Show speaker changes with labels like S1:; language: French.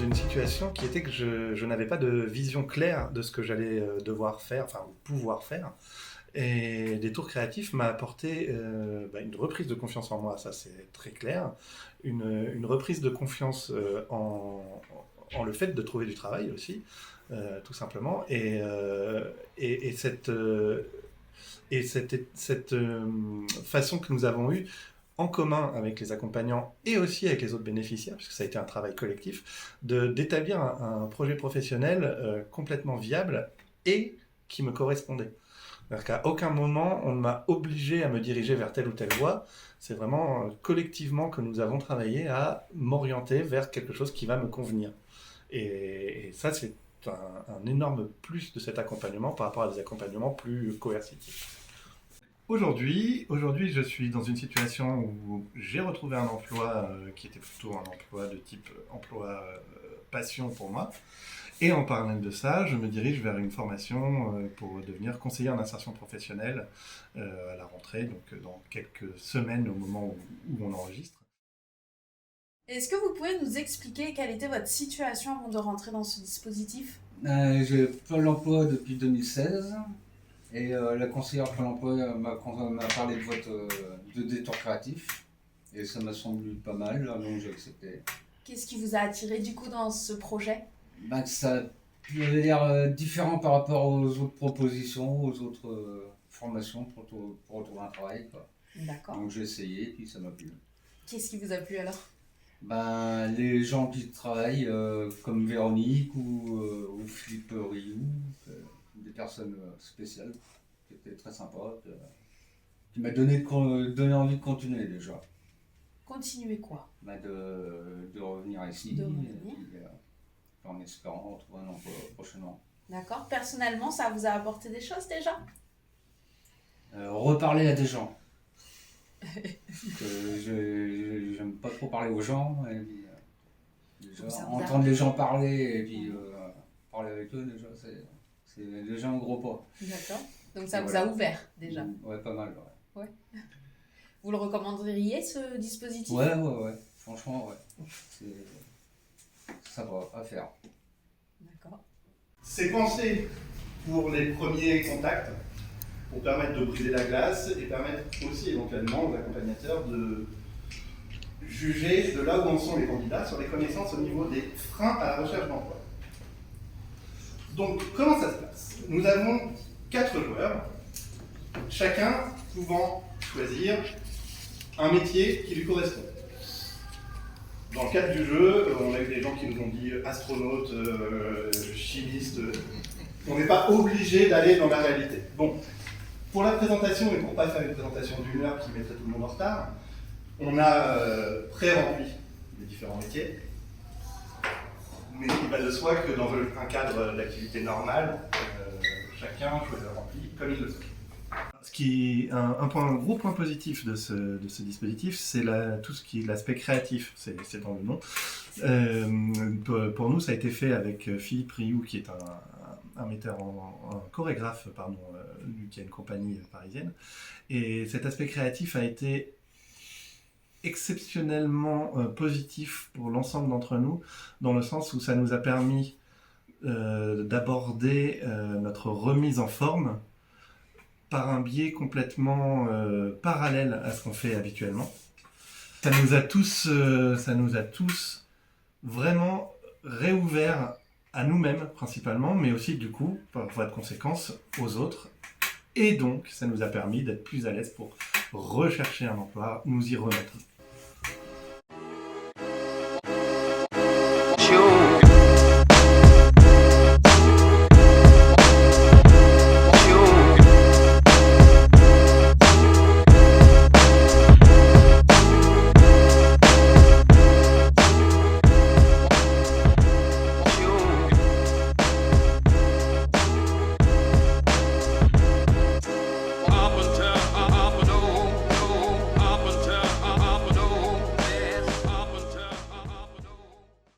S1: une situation qui était que je n'avais pas de vision claire de ce que j'allais devoir faire, enfin pouvoir faire. Et des tours créatifs m'a apporté une reprise de confiance en moi, ça c'est très clair, une reprise de confiance en le fait de trouver du travail aussi, tout simplement. Et cette façon que nous avons eue en commun avec les accompagnants et aussi avec les autres bénéficiaires, puisque ça a été un travail collectif, d'établir un projet professionnel complètement viable et qui me correspondait. C'est-à-dire qu'à aucun moment, on ne m'a obligé à me diriger vers telle ou telle voie. C'est vraiment collectivement que nous avons travaillé à m'orienter vers quelque chose qui va me convenir. Et ça, c'est un énorme plus de cet accompagnement par rapport à des accompagnements plus coercitifs. Aujourd'hui, je suis dans une situation où j'ai retrouvé un emploi qui était plutôt un emploi de type emploi passion pour moi. Et en parallèle de ça, je me dirige vers une formation pour devenir conseiller en insertion professionnelle à la rentrée, donc dans quelques semaines au moment où on enregistre.
S2: Est-ce que vous pouvez nous expliquer quelle était votre situation avant de rentrer dans ce dispositif?
S3: J'ai Pôle emploi depuis 2016 et la conseillère Pôle emploi m'a parlé de de détour créatif et ça m'a semblé pas mal, donc j'ai accepté.
S2: Qu'est-ce qui vous a attiré du coup dans ce projet?
S3: Ça avait l'air différent par rapport aux autres propositions, aux autres formations pour retrouver un travail, quoi.
S2: D'accord.
S3: Donc j'ai essayé et puis ça m'a plu.
S2: Qu'est-ce qui vous a plu alors?
S3: Les gens qui travaillent comme Véronique ou Philippe Rioux, des personnes spéciales qui étaient très sympas, qui m'a donné envie de continuer déjà.
S2: Continuer quoi?
S3: De revenir ici,
S2: De revenir.
S3: et puis, en espérant retrouver un emploi prochainement.
S2: D'accord. Personnellement, ça vous a apporté des choses déjà?
S3: Reparler à des gens. J'aime pas trop parler aux gens, et puis, déjà, entendre les gens parler et puis parler avec eux, déjà, c'est déjà un gros pas.
S2: D'accord. Donc ça
S3: Et
S2: vous
S3: voilà.
S2: a ouvert déjà?
S3: Ouais, pas mal, ouais.
S2: Vous le recommanderiez ce dispositif?
S3: Ouais. Franchement, ouais. Ça va à faire.
S2: D'accord.
S1: C'est pensé pour les premiers contacts, pour permettre de briser la glace et permettre aussi éventuellement aux accompagnateurs de juger de là où en sont les candidats sur les connaissances au niveau des freins à la recherche d'emploi. Donc, comment ça se passe? Nous avons 4 joueurs, chacun pouvant choisir un métier qui lui correspond. Dans le cadre du jeu, on a eu des gens qui nous ont dit astronaute, chimiste. On n'est pas obligé d'aller dans la réalité. Bon, pour la présentation, et pour ne pas faire une présentation d'1 heure qui mettrait tout le monde en retard, on a pré-rempli les différents métiers. Mais il va de soi que dans un cadre d'activité normale, chacun remplit comme il le souhaite. Un gros point positif de ce dispositif, c'est tout ce qui est l'aspect créatif, c'est dans le nom. Pour nous, ça a été fait avec Philippe Rioux, qui est un metteur, un chorégraphe, pardon, lui qui a une compagnie parisienne. Et cet aspect créatif a été exceptionnellement positif pour l'ensemble d'entre nous, dans le sens où ça nous a permis d'aborder notre remise en forme par un biais complètement parallèle à ce qu'on fait habituellement. Ça nous a tous vraiment réouverts à nous-mêmes principalement, mais aussi du coup, par voie de conséquence, aux autres. Et donc, ça nous a permis d'être plus à l'aise pour rechercher un emploi, nous y remettre.